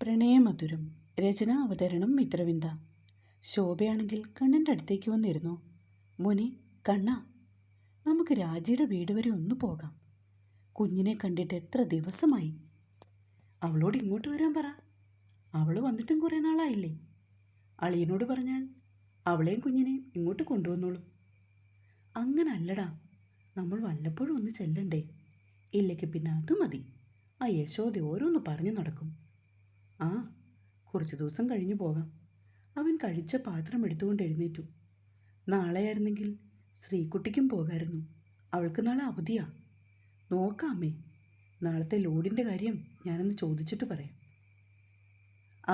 പ്രണയമധുരം. രചന അവതരണം മിത്രവിന്ദ. ശോഭയാണെങ്കിൽ കണ്ണൻ്റെ അടുത്തേക്ക് വന്നിരുന്നു. മോനെ കണ്ണ, നമുക്ക് രാജിയുടെ വീട് വരെ ഒന്ന് പോകാം. കുഞ്ഞിനെ കണ്ടിട്ട് എത്ര ദിവസമായി. അവളോട് ഇങ്ങോട്ട് വരാൻ പറ. അവൾ വന്നിട്ടും കുറേ നാളായില്ലേ. അളിയനോട് പറഞ്ഞാൽ അവളെയും കുഞ്ഞിനെയും ഇങ്ങോട്ട് കൊണ്ടുവന്നോളും. അങ്ങനല്ലടാ, നമ്മൾ വല്ലപ്പോഴും ഒന്ന് ചെല്ലണ്ടേ? ഇല്ലെങ്കിൽ പിന്നെ അത് മതി. ആ യശോദ ഓരോന്ന് പറഞ്ഞു നടക്കും. ആ, കുറച്ച് ദിവസം കഴിഞ്ഞു പോകാം. അവൻ കഴിച്ച പാത്രം എടുത്തുകൊണ്ട് എഴുന്നേറ്റു. നാളെയായിരുന്നെങ്കിൽ ശ്രീകുട്ടിക്കും പോകായിരുന്നു. അവൾക്ക് നാളെ അവധിയാ. നോക്കാമേ, നാളത്തെ ലോഡിൻ്റെ കാര്യം ഞാനൊന്ന് ചോദിച്ചിട്ട് പറയാം.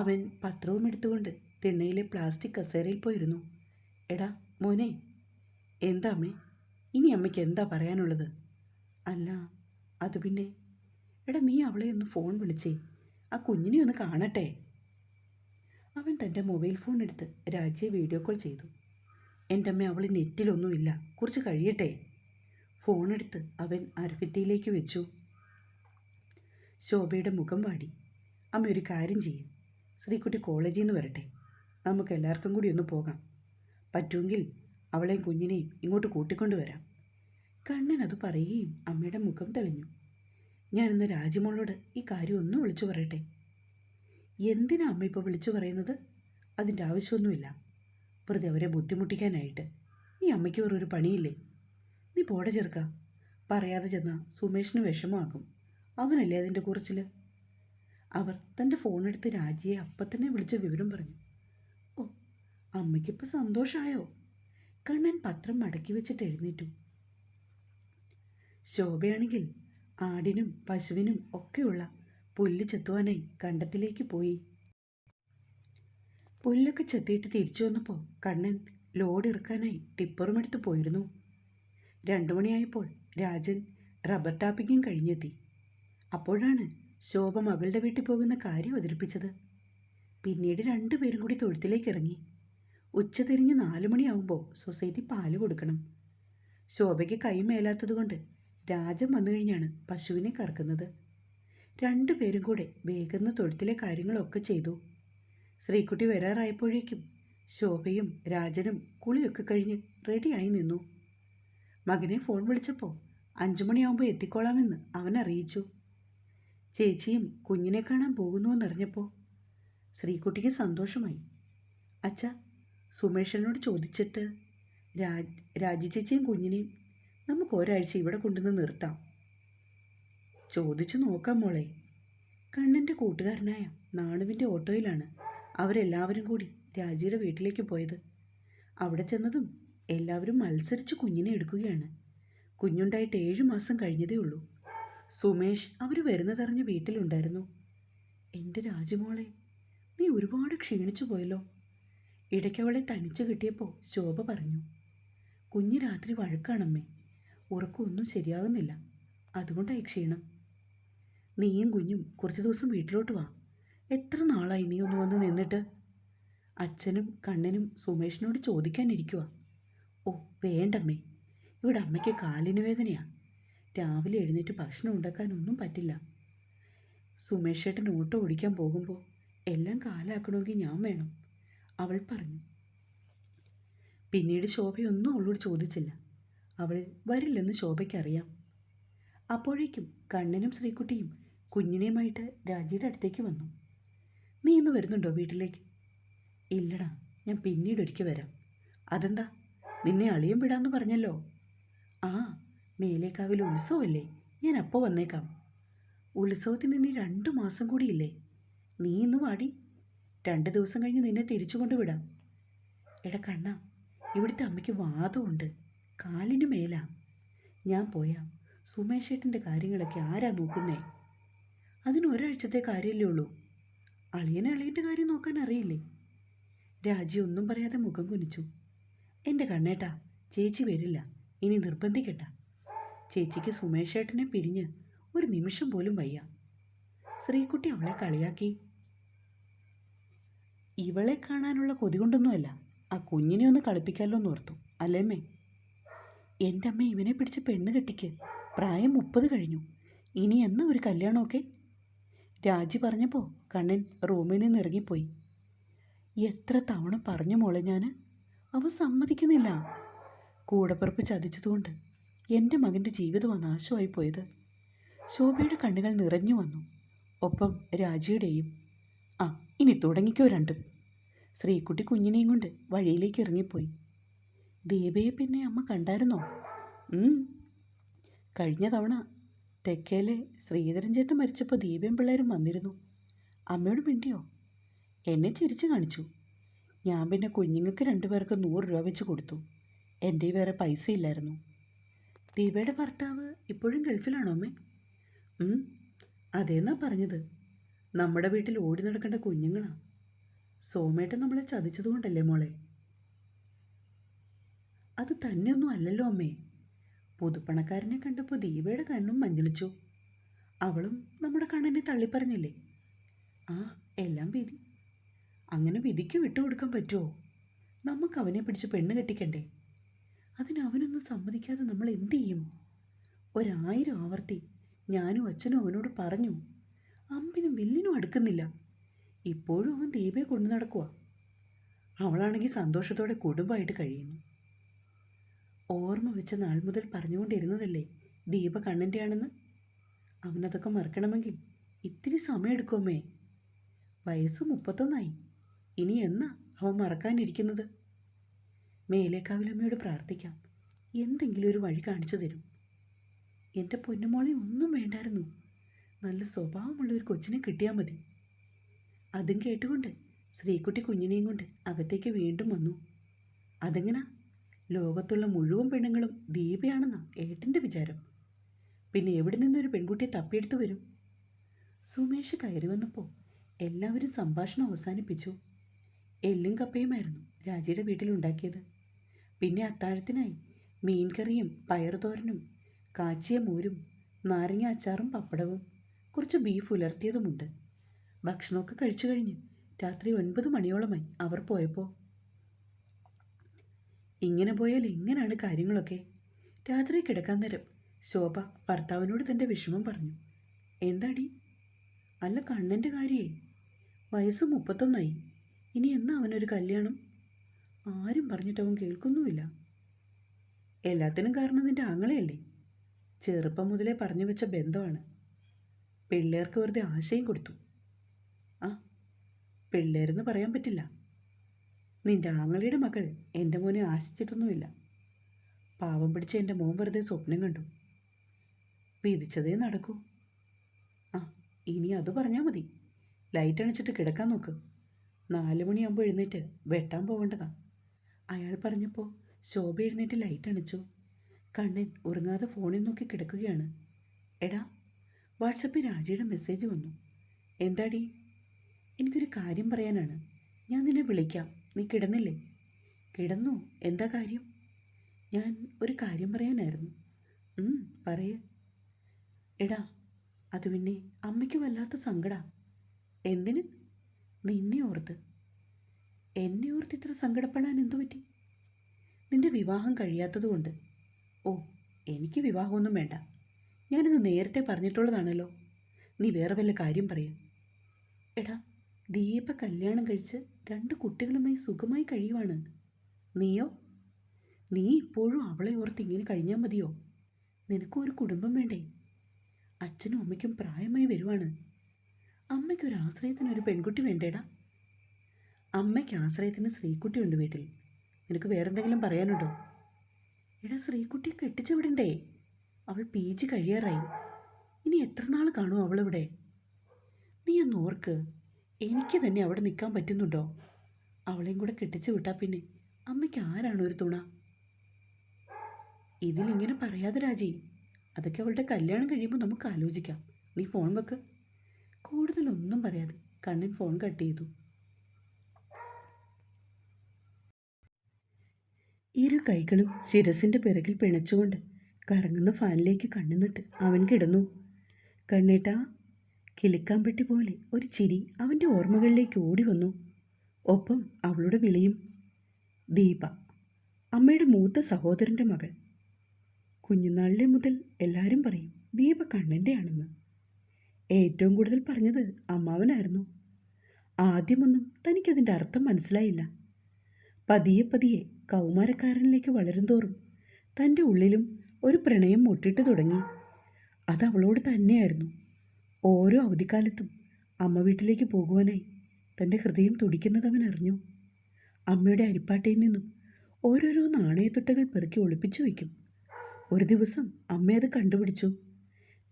അവൻ പത്രവും എടുത്തുകൊണ്ട് തിണ്ണയിലെ പ്ലാസ്റ്റിക് കസേരയിൽ പോയിരുന്നു. എടാ മോനെ. എന്താ അമ്മേ? ഇനി അമ്മയ്ക്ക് എന്താ പറയാനുള്ളത്? അല്ല, അത് പിന്നെ, എടാ നീ അവളെ ഒന്ന് ഫോൺ വിളിച്ചേ. ആ കുഞ്ഞിനെ ഒന്ന് കാണട്ടെ. അവൻ തൻ്റെ മൊബൈൽ ഫോൺ എടുത്ത് രാജിയെ വീഡിയോ കോൾ ചെയ്തു. എൻ്റെ അമ്മ, അവൾ നെറ്റിലൊന്നുമില്ല, കുറച്ച് കഴിയട്ടെ. ഫോണെടുത്ത് അവൻ അരഭിത്തിയിലേക്ക് വെച്ചു. ശോഭയുടെ മുഖം വാടി. അമ്മ ഒരു കാര്യം ചെയ്യും, ശ്രീകുട്ടി കോളേജിൽ നിന്ന് വരട്ടെ, നമുക്ക് എല്ലാവർക്കും കൂടി ഒന്ന് പോകാം. പറ്റുമെങ്കിൽ അവളെയും കുഞ്ഞിനെയും ഇങ്ങോട്ട് കൂട്ടിക്കൊണ്ടു വരാം. കണ്ണൻ അത് പറയുകയും അമ്മയുടെ മുഖം തെളിഞ്ഞു. ഞാനിന്ന് രാജിമോളോട് ഈ കാര്യം ഒന്ന് വിളിച്ചു പറയട്ടെ. എന്തിനാ അമ്മ ഇപ്പോൾ വിളിച്ചു പറയുന്നത്? അതിൻ്റെ ആവശ്യമൊന്നുമില്ല. വെറുതെ അവരെ ബുദ്ധിമുട്ടിക്കാനായിട്ട്. ഈ അമ്മയ്ക്ക് വേറൊരു പണിയില്ലേ? നീ പോടെ ചെറുക്ക. പറയാതെ ചെന്നാൽ സുമേഷിന് വിഷമമാക്കും. അവനല്ലേ അതിൻ്റെ കുറിച്ചിൽ. അവർ തൻ്റെ ഫോണെടുത്ത് രാജിയെ അപ്പം തന്നെ വിളിച്ച് വിവരം പറഞ്ഞു. ഓ, അമ്മയ്ക്കിപ്പോൾ സന്തോഷമായോ? കണ്ണൻ പത്രം മടക്കി വെച്ചിട്ട് എഴുന്നേറ്റു. ശോഭയാണെങ്കിൽ ആടിനും പശുവിനും ഒക്കെയുള്ള പുല്ല് ചെത്തുവാനായി കണ്ടത്തിലേക്ക് പോയി. പുല്ലൊക്കെ ചെത്തിയിട്ട് തിരിച്ചു വന്നപ്പോൾ കണ്ണൻ ലോഡ് ഇറക്കാനായി ടിപ്പറും എടുത്ത് പോയിരുന്നു. 2 മണിയായപ്പോൾ രാജൻ റബ്ബർ ടാപ്പിങ്ങും കഴിഞ്ഞെത്തി. അപ്പോഴാണ് ശോഭ മകളുടെ വീട്ടിൽ പോകുന്ന കാര്യം അവതരിപ്പിച്ചത്. പിന്നീട് 2 പേരും കൂടി തൊഴുത്തിലേക്ക് ഇറങ്ങി. ഉച്ച തിരിഞ്ഞ് 4 മണിയാവുമ്പോൾ സൊസൈറ്റി പാല് കൊടുക്കണം. ശോഭയ്ക്ക് കൈ മേലാത്തതുകൊണ്ട് രാജൻ വന്നു കഴിഞ്ഞാണ് പശുവിനെ കറക്കുന്നത്. 2 പേരും കൂടെ വേഗം തൊഴുത്തിലെ കാര്യങ്ങളൊക്കെ ചെയ്തു. ശ്രീകുട്ടി വരാറായപ്പോഴേക്കും ശോഭയും രാജനും കുളിയൊക്കെ കഴിഞ്ഞ് റെഡിയായി നിന്നു. മകനെ ഫോൺ വിളിച്ചപ്പോൾ 5 മണിയാവുമ്പോൾ എത്തിക്കോളാമെന്ന് അവൻ അറിയിച്ചു. ചേച്ചിയും കുഞ്ഞിനെ കാണാൻ പോകുന്നുവെന്നറിഞ്ഞപ്പോൾ ശ്രീകുട്ടിക്ക് സന്തോഷമായി. അച്ഛാ, സുമേഷനോട് ചോദിച്ചിട്ട് രാജി ചേച്ചിയും കുഞ്ഞിനെയും നമുക്ക് ഒരാഴ്ച ഇവിടെ കൊണ്ടുവന്ന് നിർത്താം. ചോദിച്ചു നോക്കാം മോളെ. കണ്ണൻ്റെ കൂട്ടുകാരനായ നാണുവിൻ്റെ ഓട്ടോയിലാണ് അവരെല്ലാവരും കൂടി രാജിയുടെ വീട്ടിലേക്ക് പോയത്. അവിടെ ചെന്നതും എല്ലാവരും മത്സരിച്ച് കുഞ്ഞിനെ എടുക്കുകയാണ്. കുഞ്ഞുണ്ടായിട്ട് 7 മാസം കഴിഞ്ഞതേ ഉള്ളൂ. സുമേഷ് അവർ വരുന്നതറിഞ്ഞ് വീട്ടിലുണ്ടായിരുന്നു. എൻ്റെ രാജിമോളെ, നീ ഒരുപാട് ക്ഷീണിച്ചു പോയല്ലോ. ഇടയ്ക്കവളെ തനിച്ച് കിട്ടിയപ്പോൾ ശോഭ പറഞ്ഞു. കുഞ്ഞ് രാത്രി വഴക്കാണമ്മേ, ഉറക്കമൊന്നും ശരിയാകുന്നില്ല, അതുകൊണ്ടായി ക്ഷീണം. നീയും കുഞ്ഞും കുറച്ച് ദിവസം വീട്ടിലോട്ട് വാ. എത്ര നാളായി നീ ഒന്ന് വന്ന് നിന്നിട്ട്? അച്ഛനും കണ്ണനും സുമേഷിനോട് ചോദിക്കാനിരിക്കുക. ഓ വേണ്ടമ്മേ, ഇവിടെ അമ്മയ്ക്ക് കാലിന് വേദനയാണ്. രാവിലെ എഴുന്നേറ്റ് ഭക്ഷണം ഉണ്ടാക്കാനൊന്നും പറ്റില്ല. സുമേഷ് ഏട്ടൻ ഓട്ടോ ഓടിക്കാൻ പോകുമ്പോൾ എല്ലാം കാലാക്കണമെങ്കിൽ ഞാൻ വേണം, അവൾ പറഞ്ഞു. പിന്നീട് ശോഭയൊന്നും അവളോട് ചോദിച്ചില്ല. അവൾ വരില്ലെന്ന് ശോഭയ്ക്കറിയാം. അപ്പോഴേക്കും കണ്ണനും ശ്രീകുട്ടിയും കുഞ്ഞിനെയുമായിട്ട് രാജിയുടെ അടുത്തേക്ക് വന്നു. നീ ഇന്ന് വരുന്നുണ്ടോ വീട്ടിലേക്ക്? ഇല്ലടാ, ഞാൻ പിന്നീട് ഒരിക്കൽ വരാം. അതെന്താ? നിന്നെ അളിയൻ വിടാമെന്ന് പറഞ്ഞല്ലോ. ആ, മേലേക്കാവിൽ ഉത്സവമല്ലേ, ഞാൻ അപ്പോൾ വന്നേക്കാം. ഉത്സവത്തിന് ഇനി 2 മാസം കൂടിയില്ലേ. നീ ഇന്ന് വാടി, 2 ദിവസം കഴിഞ്ഞ് നിന്നെ തിരിച്ചു കൊണ്ടുവിടാം. എടാ കണ്ണ, ഇവിടുത്തെ അമ്മയ്ക്ക് വാദമുണ്ട്, കാലിന് മേലാ. ഞാൻ പോയാ സുമേഷേട്ടൻ്റെ കാര്യങ്ങളൊക്കെ ആരാ നോക്കുന്നേ? അതിന് ഒരാഴ്ചത്തെ കാര്യമല്ലേ ഉള്ളൂ. അളിയൻ്റെ കാര്യം നോക്കാൻ അറിയില്ലേ? രാജി ഒന്നും പറയാതെ മുഖം കുനിച്ചു. എൻ്റെ കണ്ണേട്ടാ, ചേച്ചി വരില്ല, ഇനി നിർബന്ധിക്കണ്ട. ചേച്ചിക്ക് സുമേഷേട്ടനെ പിരിഞ്ഞ് ഒരു നിമിഷം പോലും വയ്യ. ശ്രീകുട്ടി അവളെ കളിയാക്കി. ഇവളെ കാണാനുള്ള കൊതി കൊണ്ടൊന്നുമല്ല, ആ കുഞ്ഞിനെ ഒന്ന് കളിപ്പിക്കാമല്ലോ എന്നോർത്തു, അല്ലേമ്മേ? എൻ്റെ അമ്മ ഇവനെ പിടിച്ച് പെണ്ണ് കെട്ടിക്ക്. പ്രായം 30 കഴിഞ്ഞു. ഇനി എന്നാ ഒരു കല്യാണമൊക്കെ? രാജി പറഞ്ഞപ്പോൾ കണ്ണൻ റൂമിൽ നിന്ന് ഇറങ്ങിപ്പോയി. എത്ര തവണ പറഞ്ഞു മോളെ ഞാൻ, അവ സമ്മതിക്കുന്നില്ല. കൂടപ്പിറപ്പ് ചതിച്ചതുകൊണ്ട് എൻ്റെ മകൻ്റെ ജീവിതമാണ് നാശമായി പോയത്. ശോഭയുടെ കണ്ണുകൾ നിറഞ്ഞു വന്നു, ഒപ്പം രാജിയുടെയും. ആ, ഇനി തുടങ്ങിക്കോ രണ്ടും. ശ്രീക്കുട്ടി കുഞ്ഞിനെയും കൊണ്ട് വഴിയിലേക്ക് ഇറങ്ങിപ്പോയി. ദീപയെ പിന്നെ അമ്മ കണ്ടായിരുന്നോ? കഴിഞ്ഞ തവണ തെക്കേലെ ശ്രീധരൻ ചേട്ടൻ മരിച്ചപ്പോൾ ദീപയും പിള്ളേരും വന്നിരുന്നു. അമ്മയോട് മിണ്ടിയോ? എന്നെ ചിരിച്ചു കാണിച്ചു. ഞാൻ പിന്നെ കുഞ്ഞുങ്ങൾക്ക് 2 പേർക്ക് 100 രൂപ വെച്ച് കൊടുത്തു. എൻ്റെ വേറെ പൈസ ഇല്ലായിരുന്നു. ദീപയുടെ ഭർത്താവ് ഇപ്പോഴും ഗൾഫിലാണോ അമ്മേ? അതേന്നാ പറഞ്ഞത്. നമ്മുടെ വീട്ടിൽ ഓടി നടക്കേണ്ട കുഞ്ഞുങ്ങളാണ്. സോമേട്ടൻ നമ്മളെ ചതിച്ചതുകൊണ്ടല്ലേ മോളെ? അത് തന്നെയൊന്നും അല്ലല്ലോ അമ്മേ. പുതുപ്പണക്കാരനെ കണ്ടപ്പോൾ ദീപയുടെ കണ്ണും മഞ്ഞളിച്ചു. അവളും നമ്മുടെ കണ്ണനെ തള്ളിപ്പറഞ്ഞില്ലേ? ആ, എല്ലാം വിധി. അങ്ങനെ വിധിക്ക് വിട്ടുകൊടുക്കാൻ പറ്റുമോ? നമുക്ക് അവനെ പിടിച്ച് പെണ്ണ് കെട്ടിക്കണ്ടേ? അതിനവനൊന്നും സമ്മതിക്കാതെ നമ്മൾ എന്തു ചെയ്യും? 1000 ആവർത്തി ഞാനും അച്ഛനും അവനോട് പറഞ്ഞു. അമ്പിനും വില്ലിനും അടുക്കുന്നില്ല. ഇപ്പോഴും അവൻ ദീപയെ കൊണ്ടു നടക്കുക. അവളാണെങ്കിൽ സന്തോഷത്തോടെ കുടുംബമായിട്ട് കഴിയുന്നു. ഓർമ്മ വെച്ച നാൾ മുതൽ പറഞ്ഞുകൊണ്ടിരുന്നതല്ലേ ദീപ കണ്ണൻ്റെ ആണെന്ന്. അവനതൊക്കെ മറക്കണമെങ്കിൽ ഇത്തിരി സമയമെടുക്കുമേ. വയസ്സ് 31. ഇനി എന്നാ അവൻ മറക്കാനിരിക്കുന്നത്? മേലേക്കാവിലമ്മയോട് പ്രാർത്ഥിക്കാം, എന്തെങ്കിലും ഒരു വഴി കാണിച്ചു തരും. എൻ്റെ പൊന്നുമോളെ ഒന്നും വേണ്ടായിരുന്നു. നല്ല സ്വഭാവമുള്ള ഒരു കൊച്ചിനെ കിട്ടിയാൽ മതി. അതും കേട്ടുകൊണ്ട് ശ്രീക്കുട്ടി കുഞ്ഞിനെയും കൊണ്ട് അകത്തേക്ക് വീണ്ടും വന്നു. അതെങ്ങനാ? ലോകത്തുള്ള മുഴുവൻ പെണ്ണുങ്ങളും ദീപയാണെന്നാ ഏട്ടൻ്റെ വിചാരം. പിന്നെ എവിടെ നിന്നൊരു പെൺകുട്ടിയെ തപ്പിയെടുത്തു വരും? സുമേഷ് കയറി വന്നപ്പോൾ എല്ലാവരും സംഭാഷണം അവസാനിപ്പിച്ചു. എല്ലും കപ്പയുമായിരുന്നു രാജിയുടെ വീട്ടിലുണ്ടാക്കിയത്. പിന്നെ അത്താഴത്തിനായി മീൻകറിയും പയറുതോരനും കാച്ചിയ മോരും നാരങ്ങ അച്ചാറും പപ്പടവും കുറച്ച് ബീഫ് ഉലർത്തിയതുമുണ്ട്. ഭക്ഷണമൊക്കെ കഴിച്ചു കഴിഞ്ഞ് രാത്രി 9 മണിയോളമായി അവർ പോയപ്പോൾ. ഇങ്ങനെ പോയാൽ എങ്ങനെയാണ് കാര്യങ്ങളൊക്കെ? രാത്രി കിടക്കാൻ നേരം ശോഭ ഭർത്താവിനോട് തൻ്റെ വിഷമം പറഞ്ഞു. എന്താടി? അല്ല, കണ്ണൻ്റെ കാര്യേ. വയസ്സ് 31. ഇനി എന്നാ അവനൊരു കല്യാണം? ആരും പറഞ്ഞിട്ടവൻ കേൾക്കുന്നുമില്ല. എല്ലാത്തിനും കാരണം നിൻ്റെ ആങ്ങളെയല്ലേ? ചെറുപ്പം മുതലേ പറഞ്ഞു വെച്ച ബന്ധമാണ്. പിള്ളേർക്ക് വെറുതെ ആശയം കൊടുത്തു. ആ, പിള്ളേരെന്ന് പറയാൻ പറ്റില്ല. നിൻ്റെ ആങ്ങളയുടെ മകൾ എൻ്റെ മോനെ ആശിച്ചിട്ടൊന്നുമില്ല. പാവം പിടിച്ച എൻ്റെ മോൻ വെറുതെ സ്വപ്നം കണ്ടു. വിധിച്ചതേ നടക്കൂ. ആ, ഇനി അത് പറഞ്ഞാൽ മതി. ലൈറ്റ് അണിച്ചിട്ട് കിടക്കാൻ നോക്ക്. 4 മണിയാകുമ്പോൾ എഴുന്നേറ്റ് വെട്ടാൻ പോകേണ്ടതാ. അയാൾ പറഞ്ഞപ്പോൾ ശോഭ എഴുന്നേറ്റ് ലൈറ്റ് അണിച്ചു. കണ്ണൻ ഉറങ്ങാതെ ഫോണിൽ നോക്കി കിടക്കുകയാണ്. എടാ, വാട്സപ്പിൽ രാജിയുടെ മെസ്സേജ് വന്നു. എന്താടി? എനിക്കൊരു കാര്യം പറയാനാണ്. ഞാൻ നിന്നെ വിളിക്കാം. നീ കിടന്നില്ലേ? കിടന്നു. എന്താ കാര്യം? ഞാൻ ഒരു കാര്യം പറയാനായിരുന്നു. പറയേ. എടാ, അത് പിന്നെ അമ്മയ്ക്ക് വല്ലാത്ത സങ്കടാ. എന്തിന്? നിന്നെ ഓർത്ത്. എന്നെ ഓർത്ത് ഇത്ര സങ്കടപ്പെടാൻ എന്തു പറ്റി? നിന്റെ വിവാഹം കഴിയാത്തതുകൊണ്ട്. ഓ, എനിക്ക് വിവാഹമൊന്നും വേണ്ട. ഞാനിത് നേരത്തെ പറഞ്ഞിട്ടുള്ളതാണല്ലോ. നീ വേറെ വല്ല കാര്യം പറയാം. എടാ, ദീപ കല്യാണം കഴിച്ച് 2 കുട്ടികളുമായി സുഖമായി കഴിയുവാണ്. നീയോ? നീ ഇപ്പോഴും അവളെ ഓർത്ത് ഇങ്ങനെ കഴിഞ്ഞാൽ മതിയോ? നിനക്കും ഒരു കുടുംബം വേണ്ടേ? അച്ഛനും അമ്മയ്ക്കും പ്രായമായി വരുവാണ്. അമ്മയ്ക്കൊരു ആശ്രയത്തിനൊരു പെൺകുട്ടി വേണ്ടേടാ. അമ്മയ്ക്ക് ആശ്രയത്തിന് ശ്രീക്കുട്ടിയുണ്ട് വീട്ടിൽ. നിനക്ക് വേറെന്തെങ്കിലും പറയാനുണ്ടോ? എടാ, ശ്രീക്കുട്ടിയെ കെട്ടിച്ചു വിടണ്ടേ? അവൾ PG കഴിയാറായി. ഇനി എത്ര നാൾ കാണും അവളിവിടെ? നീ ഒന്ന് ഓർക്ക്. എനിക്ക് തന്നെ അവിടെ നിൽക്കാൻ പറ്റുന്നുണ്ടോ? അവളെയും കൂടെ കെട്ടിച്ചു വിട്ടാൽ പിന്നെ അമ്മയ്ക്ക് ആരാണ് ഒരു തുണ? ഇതിലിങ്ങനെ പറയാതെ രാജി. അതൊക്കെ അവളുടെ കല്യാണം കഴിയുമ്പോൾ നമുക്ക് ആലോചിക്കാം. നീ ഫോൺ വെക്ക്. കൂടുതലൊന്നും പറയാതെ കണ്ണൻ ഫോൺ കട്ട് ചെയ്തു. ഇരു കൈകളും ശിരസിൻ്റെ പിറകിൽ പിണച്ചുകൊണ്ട് കറങ്ങുന്ന ഫാനിലേക്ക് കണ്ണുനട്ട് അവൻ കിടന്നു. കണ്ണേട്ടാ, കിളിക്കാമ്പെട്ടി പോലെ ഒരു ചിരി അവൻ്റെ ഓർമ്മകളിലേക്ക് ഓടി വന്നു. ഒപ്പം അവളുടെ വിളിയും. ദീപ, അമ്മയുടെ മൂത്ത സഹോദരൻ്റെ മകൾ. കുഞ്ഞുനാളിലെ മുതൽ എല്ലാവരും പറയും ദീപ കണ്ണൻ്റെ ആണെന്ന്. ഏറ്റവും കൂടുതൽ പറഞ്ഞത് അമ്മാവനായിരുന്നു. ആദ്യമൊന്നും തനിക്കതിൻ്റെ അർത്ഥം മനസ്സിലായില്ല. പതിയെ പതിയെ കൗമാരക്കാരനിലേക്ക് വളരുംതോറും തൻ്റെ ഉള്ളിലും ഒരു പ്രണയം മുട്ടിട്ട് തുടങ്ങി. അത് അവളോട് തന്നെയായിരുന്നു. ഓരോ അവധിക്കാലത്തും അമ്മ വീട്ടിലേക്ക് പോകുവാനായി തൻ്റെ ഹൃദയം തുടിക്കുന്നത് അവൻ അറിഞ്ഞു. അമ്മയുടെ അരിപ്പാട്ടയിൽ നിന്നും ഓരോരോ നാണയത്തുട്ടകൾ പെറുക്കി ഒളിപ്പിച്ചു വയ്ക്കും. ഒരു ദിവസം അമ്മ അത് കണ്ടുപിടിച്ചു.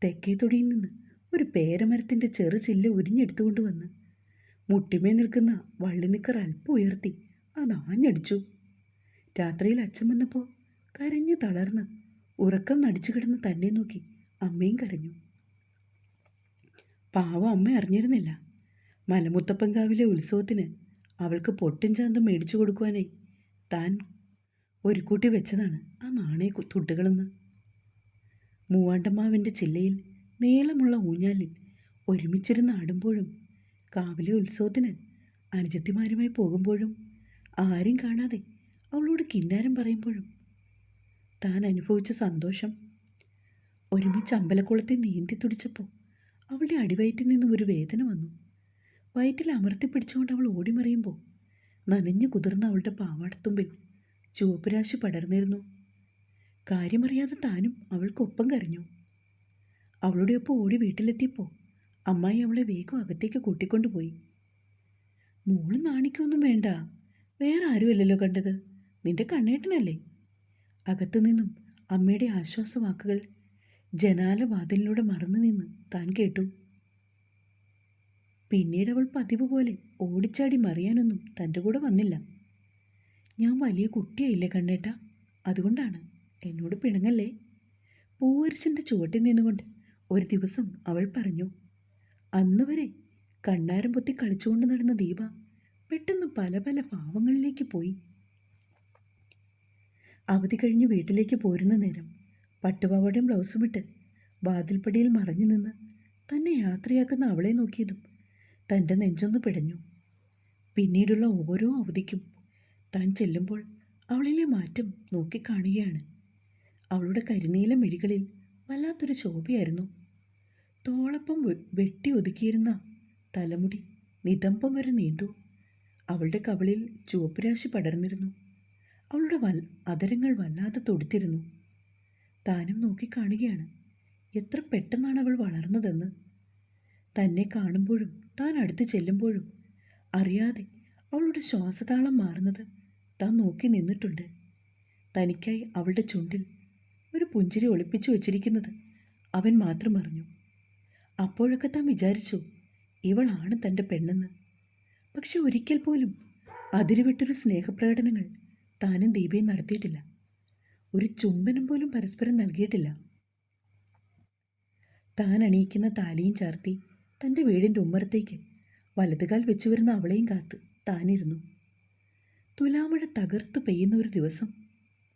തെക്കേ തൊടിയിൽ നിന്ന് ഒരു പേരമരത്തിൻ്റെ ചെറു ചില്ല് ഉരിഞ്ഞെടുത്തുകൊണ്ട് വന്ന് മുട്ടിമേ നിൽക്കുന്ന വള്ളിനിക്കർ അല്പം ഉയർത്തി അത് ആഞ്ഞടിച്ചു. രാത്രിയിൽ അച്ഛൻ വന്നപ്പോൾ കരഞ്ഞു തളർന്ന് ഉറക്കം നടിച്ചു കിടന്ന് തന്നെ നോക്കി അമ്മയും കരഞ്ഞു. പാവം അമ്മ അറിഞ്ഞിരുന്നില്ല. മലമുത്തപ്പൻകാവിലെ ഉത്സവത്തിന് അവൾക്ക് പൊട്ടും ചാന്തും മേടിച്ചു കൊടുക്കുവാനായി താൻ ഒരു കൂട്ടി വെച്ചതാണ് ആ നാണയ തുട്ടുകളെന്ന്. മൂവാണ്ടമ്മാവിൻ്റെ ചില്ലയിൽ നീളമുള്ള ഊഞ്ഞാലിൽ ഒരുമിച്ചിരുന്ന് ആടുമ്പോഴും കാവിലെ ഉത്സവത്തിന് അനുജത്തിമാരുമായി പോകുമ്പോഴും ആരും കാണാതെ അവളോട് കിന്നാരം പറയുമ്പോഴും താൻ അനുഭവിച്ച സന്തോഷം. ഒരുമിച്ച് അമ്പലക്കുളത്തെ നീന്തി തുടിച്ചപ്പോൾ അവളുടെ അടിവയറ്റിൽ നിന്നും ഒരു വേദന വന്നു. വയറ്റിൽ അമർത്തി പിടിച്ചുകൊണ്ട് അവൾ ഓടിമറിയുമ്പോൾ നനഞ്ഞു കുതിർന്ന അവളുടെ പാവാടത്തുമ്പിൽ ചുവപ്പുരാശി പടർന്നിരുന്നു. കാര്യമറിയാതെ താനും അവൾക്കൊപ്പം കരഞ്ഞു. അവളുടെ ഒപ്പം ഓടി വീട്ടിലെത്തിയപ്പോൾ അമ്മായി അവളെ വേഗം അകത്തേക്ക് കൂട്ടിക്കൊണ്ടുപോയി. മോള് നാണിക്കൊന്നും വേണ്ട, വേറെ ആരുമല്ലല്ലോ കണ്ടത്, നിന്റെ കണ്ണേട്ടനല്ലേ. അകത്തു നിന്നും അമ്മയുടെ ആശ്വാസവാക്കുകൾ ജനാലവാതിലിലൂടെ മറന്നു നിന്ന് താൻ കേട്ടു. പിന്നീട് അവൾ പതിവ് പോലെ ഓടിച്ചാടി മറിയാനൊന്നും തൻ്റെ കൂടെ വന്നില്ല. ഞാൻ വലിയ കുട്ടിയായില്ലേ കണ്ണേട്ട, അതുകൊണ്ടാണ്, എന്നോട് പിണങ്ങല്ലേ. പൂവരിശിൻ്റെ ചുവട്ടിൽ നിന്നുകൊണ്ട് ഒരു ദിവസം അവൾ പറഞ്ഞു. അന്ന് വരെ കണ്ണാരം പൊത്തി കളിച്ചുകൊണ്ട് നടന്ന ദീപ പെട്ടെന്ന് പല പല പാവങ്ങളിലേക്ക് പോയി. അവധി കഴിഞ്ഞ് വീട്ടിലേക്ക് പോരുന്ന നേരം പട്ടുപാവാടയും ബ്ലൗസുമിട്ട് വാതിൽപ്പടിയിൽ മറഞ്ഞു നിന്ന് തന്നെ യാത്രയാക്കുന്ന അവളെ നോക്കിയതും തൻ്റെ നെഞ്ചൊന്ന് പിടഞ്ഞു. പിന്നീടുള്ള ഓരോ അവധിക്കും താൻ ചെല്ലുമ്പോൾ അവളിലെ മാറ്റം നോക്കിക്കാണുകയാണ്. അവളുടെ കരിനീല മിഴികളിൽ വല്ലാത്തൊരു ശോഭയായിരുന്നു. തോളപ്പം വെട്ടി ഒതുക്കിയിരുന്ന തലമുടി നിതംബം വരെ നീണ്ടു. അവളുടെ കവിളിൽ ചുവപ്പുരാശി പടർന്നിരുന്നു. അവളുടെ അതരങ്ങൾ വല്ലാതെ തൊടുത്തിരുന്നു. താനും നോക്കിക്കാണുകയാണ് എത്ര പെട്ടെന്നാണ് അവൾ വളർന്നതെന്ന്. തന്നെ കാണുമ്പോഴും താൻ അടുത്ത് ചെല്ലുമ്പോഴും അറിയാതെ അവളുടെ ശ്വാസതാളം മാറുന്നത് താൻ നോക്കി നിന്നിട്ടുണ്ട്. തനിക്കായി അവളുടെ ചുണ്ടിൽ ഒരു പുഞ്ചിരി ഒളിപ്പിച്ചു വച്ചിരിക്കുന്നത് അവൻ മാത്രം അറിഞ്ഞു. അപ്പോഴൊക്കെ താൻ വിചാരിച്ചു ഇവളാണ് തൻ്റെ പെണ്ണെന്ന്. പക്ഷെ ഒരിക്കൽ പോലും അതിരുവിട്ടൊരു സ്നേഹപ്രകടനങ്ങൾ താനും ദീപയും നടത്തിയിട്ടില്ല. ഒരു ചുംബനം പോലും പരസ്പരം നൽകിയിട്ടില്ല. താൻ അണിയിക്കുന്ന താലിയും ചാർത്തി തൻ്റെ വീടിൻ്റെ ഉമ്മറത്തേക്ക് വലതുകാൽ വെച്ചു വരുന്ന അവളെയും കാത്ത് താനിരുന്നു. തുലാമഴ തകർത്ത് പെയ്യുന്ന ഒരു ദിവസം,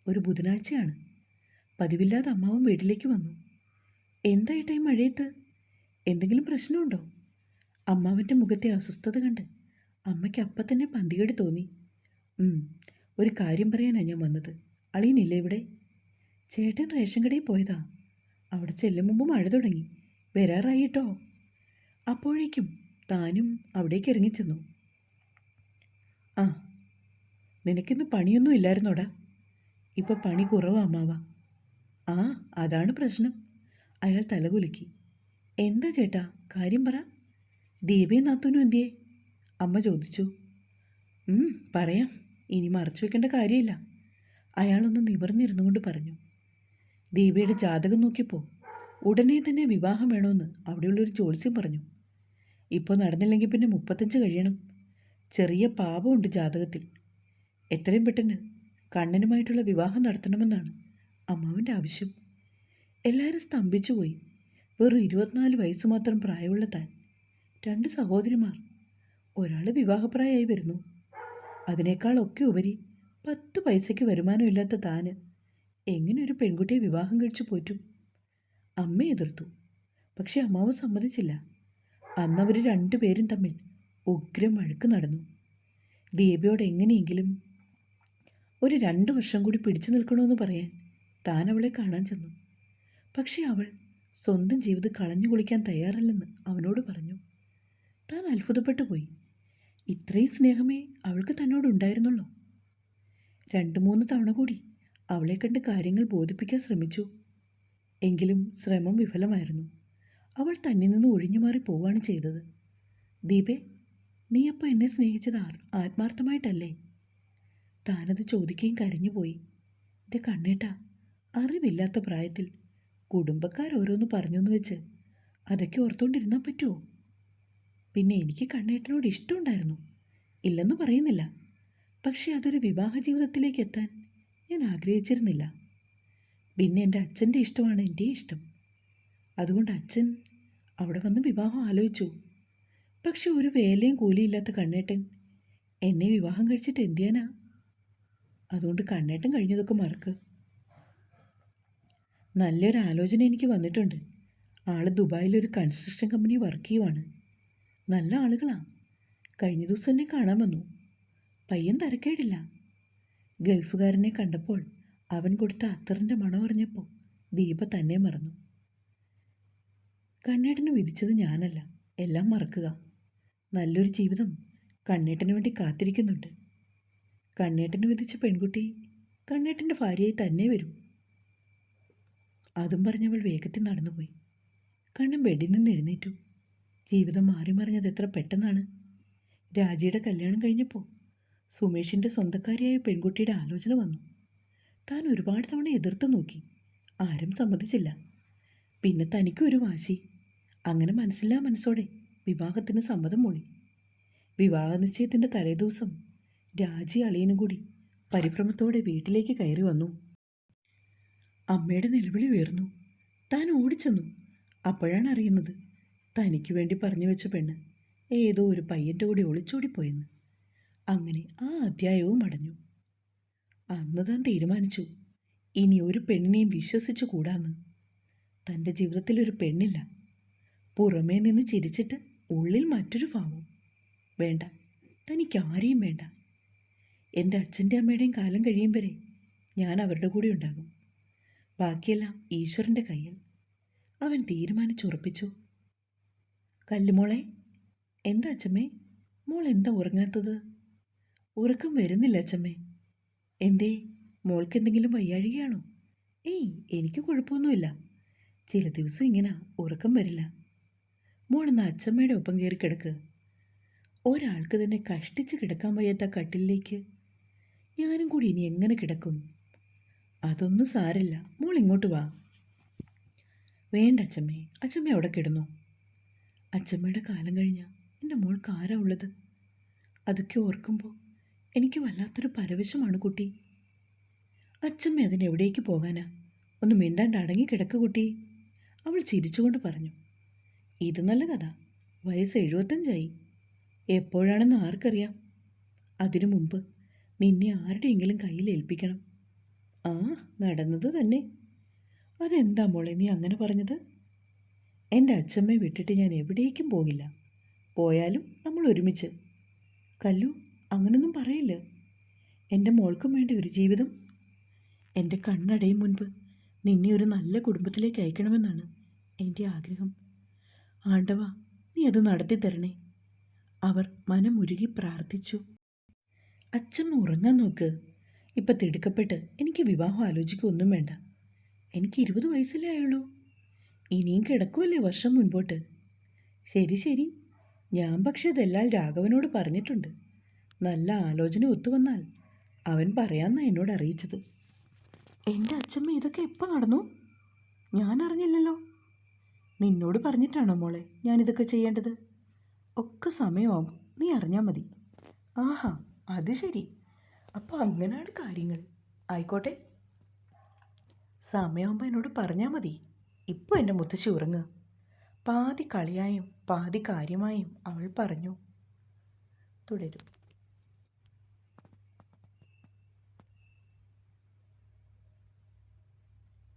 ഒരു ബുധനാഴ്ചയാണ്. പതിവില്ലാതെ അമ്മാവൻ വീട്ടിലേക്ക് വന്നു. എന്തായിട്ടായി മഴയത്ത്? എന്തെങ്കിലും പ്രശ്നമുണ്ടോ? അമ്മാവൻ്റെ മുഖത്തെ അസ്വസ്ഥത കണ്ട് അമ്മയ്ക്ക് അപ്പം തന്നെ പന്തികേട് തോന്നി. ഒരു കാര്യം പറയാനാണ് ഞാൻ വന്നത്. അളിയനില്ലേ ഇവിടെ? ചേട്ടൻ റേഷൻ കടയിൽ പോയതാ. അവിടെ ചെല്ലും മുമ്പ് മഴ തുടങ്ങി, വരാറായിട്ടോ. അപ്പോഴേക്കും താനും അവിടേക്ക് ഇറങ്ങിച്ചെന്നു. ആ, നിനക്കിന്ന് പണിയൊന്നും ഇല്ലായിരുന്നോടാ? ഇപ്പം പണി കുറവാ അമ്മാവ. ആ, അതാണ് പ്രശ്നം. അയാൾ തലകുലുക്കി. എന്താ ചേട്ടാ, കാര്യം പറ. ദീപയും നാത്തൂനും എന്തിയേ? അമ്മ ചോദിച്ചു. പറയാം, ഇനി മറച്ചു വെക്കേണ്ട കാര്യമില്ല. അയാളൊന്ന് നിവർന്നിരുന്നു കൊണ്ട് പറഞ്ഞു. ദീപയുടെ ജാതകം നോക്കിയപ്പോൾ ഉടനെ തന്നെ വിവാഹം വേണമെന്ന് അവിടെയുള്ളൊരു ജ്യോത്സ്യം പറഞ്ഞു. ഇപ്പോൾ നടന്നില്ലെങ്കിൽ പിന്നെ 35 കഴിയണം. ചെറിയ പാപമുണ്ട് ജാതകത്തിൽ. എത്രയും പെട്ടെന്ന് കണ്ണനുമായിട്ടുള്ള വിവാഹം നടത്തണമെന്നാണ് അമ്മാവൻ്റെ ആവശ്യം. എല്ലാവരും സ്തംഭിച്ചുപോയി. വെറും 24 വയസ്സ് മാത്രം പ്രായമുള്ള താൻ, 2 സഹോദരിമാർ, ഒരാൾ വിവാഹപ്രായമായി വരുന്നു. അതിനേക്കാളൊക്കെ ഉപരി 10 പൈസയ്ക്ക് വരുമാനമില്ലാത്ത താന് എങ്ങനെ ഒരു പെൺകുട്ടിയെ വിവാഹം കഴിച്ചു പോറ്റും? അമ്മ എതിർത്തു. പക്ഷെ അമ്മാവ് സമ്മതിച്ചില്ല. അന്നവർ 2 പേരും തമ്മിൽ ഉഗ്രം വഴക്ക് നടന്നു. ദീപയോട് എങ്ങനെയെങ്കിലും ഒരു 2 വർഷം കൂടി പിടിച്ചു നിൽക്കണമെന്ന് പറയാൻ താൻ അവളെ കാണാൻ ചെന്നു. പക്ഷെ അവൾ സ്വന്തം ജീവിതം കളഞ്ഞു കുളിക്കാൻ തയ്യാറല്ലെന്ന് അവനോട് പറഞ്ഞു. താൻ അത്ഭുതപ്പെട്ടു പോയി. ഇത്രയും സ്നേഹമേ അവൾക്ക് തന്നോടുണ്ടായിരുന്നുള്ളൂ. 2-3 തവണ കൂടി അവളെ കണ്ട് കാര്യങ്ങൾ ബോധിപ്പിക്കാൻ ശ്രമിച്ചു. എങ്കിലും ശ്രമം വിഫലമായിരുന്നു. അവൾ തന്നിൽ നിന്ന് ഒഴിഞ്ഞു മാറി പോവുകയാണ് ചെയ്തത്. ദീപേ, നീ അപ്പോൾ എന്നെ സ്നേഹിച്ചത് ആത്മാർത്ഥമായിട്ടല്ലേ? താനത് ചോദിക്കുകയും കരഞ്ഞുപോയി. എൻ്റെ കണ്ണേട്ടാ, അറിവില്ലാത്ത പ്രായത്തിൽ കുടുംബക്കാരോരോന്ന് പറഞ്ഞെന്ന് വെച്ച് അതൊക്കെ ഓർത്തുകൊണ്ടിരുന്നാൽ പറ്റുമോ? പിന്നെ എനിക്ക് കണ്ണേട്ടനോട് ഇഷ്ടമുണ്ടായിരുന്നു, ഇല്ലെന്ന് പറയുന്നില്ല. പക്ഷേ അതൊരു വിവാഹ ജീവിതത്തിലേക്ക് എത്താൻ ഞാൻ ആഗ്രഹിച്ചിരുന്നില്ല. പിന്നെ എൻ്റെ അച്ഛൻ്റെ ഇഷ്ടമാണ് എൻ്റെ ഇഷ്ടം. അതുകൊണ്ട് അച്ഛൻ അവിടെ വന്ന് വിവാഹം ആലോചിച്ചു. പക്ഷെ ഒരു വേലയും കൂലിയില്ലാത്ത കണ്ണേട്ടൻ എന്നെ വിവാഹം കഴിച്ചിട്ട് എന്ത് ചെയ്യാനാ? അതുകൊണ്ട് കണ്ണേട്ടൻ കഴിഞ്ഞതൊക്കെ മറക്ക്. നല്ലൊരു ആലോചന എനിക്ക് വന്നിട്ടുണ്ട്. ആൾ ദുബായിലൊരു കൺസ്ട്രക്ഷൻ കമ്പനി വർക്ക് ചെയ്യുവാണ്. നല്ല ആളുകളാ. കഴിഞ്ഞ ദിവസം എന്നെ കാണാൻ വന്നു. പയ്യൻ തരക്കേടില്ല. ഗൾഫുകാരനെ കണ്ടപ്പോൾ അവൻ കൊടുത്ത അത്തറിൻ്റെ മണം അറിഞ്ഞപ്പോൾ ദീപ തന്നെ മറന്നു. കണ്ണേട്ടന് വിധിച്ചത് ഞാനല്ല. എല്ലാം മറക്കുക. നല്ലൊരു ജീവിതം കണ്ണേട്ടന് വേണ്ടി കാത്തിരിക്കുന്നുണ്ട്. കണ്ണേട്ടന് വിധിച്ച പെൺകുട്ടി കണ്ണേട്ടൻ്റെ ഭാര്യയായി തന്നെ വരും. അതും പറഞ്ഞവൾ വേഗത്തിൽ നടന്നുപോയി. കണ്ണൻ ബെഡിൽ നിന്ന് എഴുന്നേറ്റു. ജീവിതം മാറി മറിഞ്ഞത് എത്ര പെട്ടെന്നാണ്. രാജിയുടെ കല്യാണം കഴിഞ്ഞപ്പോൾ സുമേഷിൻ്റെ സ്വന്തക്കാരിയായ പെൺകുട്ടിയുടെ ആലോചന വന്നു. താൻ ഒരുപാട് തവണ എതിർത്ത് നോക്കി. ആരും സമ്മതിച്ചില്ല. പിന്നെ തനിക്കൊരു വാശി. അങ്ങനെ മനസ്സില്ലാ മനസ്സോടെ വിവാഹത്തിന് സമ്മതം മൂളി. വിവാഹ നിശ്ചയത്തിൻ്റെ തലേദിവസം രാജി അളിയനും കൂടി പരിഭ്രമത്തോടെ വീട്ടിലേക്ക് കയറി വന്നു. അമ്മയുടെ നിലവിളി ഉയർന്നു. താൻ ഓടിച്ചെന്നു. അപ്പോഴാണ് അറിയുന്നത് തനിക്ക് വേണ്ടി പറഞ്ഞു വെച്ച പെണ്ണ് ഏതോ ഒരു പയ്യൻ്റെ കൂടി ഒളിച്ചോടിപ്പോയെന്ന്. അങ്ങനെ ആ അധ്യായവും അടഞ്ഞു. അന്ന് താൻ തീരുമാനിച്ചു, ഇനി ഒരു പെണ്ണിനെയും വിശ്വസിച്ചു കൂടാന്ന്. തൻ്റെ ജീവിതത്തിലൊരു പെണ്ണില്ല. പുറമേ നിന്ന് ചിരിച്ചിട്ട് ഉള്ളിൽ മറ്റൊരു ഭാവം. വേണ്ട, തനിക്കാരെയും വേണ്ട. എൻ്റെ അച്ഛൻ്റെ അമ്മയുടെയും കാലം കഴിയും വരെ ഞാൻ അവരുടെ കൂടെ ഉണ്ടാകും. ബാക്കിയെല്ലാം ഈശ്വരൻ്റെ കയ്യിൽ. അവൻ തീരുമാനിച്ചുറപ്പിച്ചു. കല്ലുമോളെ, എന്താ അച്ഛമ്മേ? മോൾ എന്താ ഉറങ്ങാത്തത്? ഉറക്കം വരുന്നില്ല അച്ഛമ്മേ. എന്തേ, മോൾക്ക് എന്തെങ്കിലും വയ്യാഴികയാണോ? ഏയ്, എനിക്ക് കുഴപ്പമൊന്നുമില്ല. ചില ദിവസം ഇങ്ങനെ ഉറക്കം വരില്ല. മോളെന്ന് അച്ഛമ്മയുടെ ഒപ്പം കയറി കിടക്ക്. ഒരാൾക്ക് തന്നെ കഷ്ടിച്ച് കിടക്കാൻ വയ്യാത്ത കട്ടിലേക്ക് ഞാനും കൂടി ഇനി എങ്ങനെ കിടക്കും? അതൊന്നും സാരില്ല, മോൾ ഇങ്ങോട്ട് വാ. വേണ്ട അച്ഛമ്മേ, അച്ഛമ്മ അവിടെ കിടന്നോ. അച്ഛമ്മയുടെ കാലം കഴിഞ്ഞ എൻ്റെ മോൾക്ക് ആരാ ഉള്ളത്? അതൊക്കെ ഓർക്കുമ്പോൾ എനിക്ക് വല്ലാത്തൊരു പരവശമാണ് കുട്ടി. അച്ഛമ്മ അതിനെവിടേക്ക് പോകാനാ? ഒന്ന് മിണ്ടാണ്ട് അടങ്ങിക്കിടക്ക് കുട്ടി. അവൾ ചിരിച്ചുകൊണ്ട് പറഞ്ഞു. ഇത് നല്ല കഥ. വയസ്സ് 75ആയി. എപ്പോഴാണെന്ന് ആർക്കറിയാം. അതിനു മുമ്പ് നിന്നെ ആരുടെയെങ്കിലും കയ്യിൽ ഏൽപ്പിക്കണം. ആ, നടന്നത് തന്നെ. അതെന്താ മോളെ നീ അങ്ങനെ പറഞ്ഞത്? എൻ്റെ അച്ഛമ്മയെ വിട്ടിട്ട് ഞാൻ എവിടേക്കും പോകില്ല. പോയാലും നമ്മൾ ഒരുമിച്ച്. കല്ലു, അങ്ങനൊന്നും പറയില്ല. എൻ്റെ മോൾക്കും വേണ്ടി ഒരു ജീവിതം. എൻ്റെ കണ്ണടയും മുൻപ് നിന്നെ ഒരു നല്ല കുടുംബത്തിലേക്ക് അയക്കണമെന്നാണ് എൻ്റെ ആഗ്രഹം. ആണ്ടവ, നീ അത് നടത്തി തരണേ. അവർ മനമുരുകി പ്രാർത്ഥിച്ചു. അച്ഛമ്മ ഉറങ്ങാൻ നോക്ക്. ഇപ്പം തിടുക്കപ്പെട്ട് എനിക്ക് വിവാഹം ആലോചിക്കുകയൊന്നും വേണ്ട. എനിക്ക് 20 വയസ്സല്ലേ ആയുള്ളൂ. ഇനിയും കിടക്കുമല്ലേ വർഷം മുൻപോട്ട്. ശരി ശരി, ഞാൻ പക്ഷേ ഇതെല്ലാം രാഘവനോട് പറഞ്ഞിട്ടുണ്ട്. നല്ല ആലോചന ഒത്തുവന്നാൽ അവൻ പറയാമെന്നാണ് എന്നോട് അറിയിച്ചത്. എൻ്റെ അച്ഛമ്മ ഇതൊക്കെ എപ്പോൾ നടന്നു? ഞാൻ അറിഞ്ഞില്ലല്ലോ. നിന്നോട് പറഞ്ഞിട്ടാണോ മോളെ ഞാനിതൊക്കെ ചെയ്യേണ്ടത്? ഒക്കെ സമയമാകും, നീ അറിഞ്ഞാൽ മതി. ആഹാ, അത് ശരി. അപ്പോൾ അങ്ങനെയാണ് കാര്യങ്ങൾ. ആയിക്കോട്ടെ, സമയമാകുമ്പോൾ എന്നോട് പറഞ്ഞാൽ മതി. ഇപ്പോൾ എൻ്റെ മുത്തശ്ശി ഉറങ്ങുക. പാതി കളിയായും പാതി കാര്യമായും അവൾ പറഞ്ഞു. തുടരും.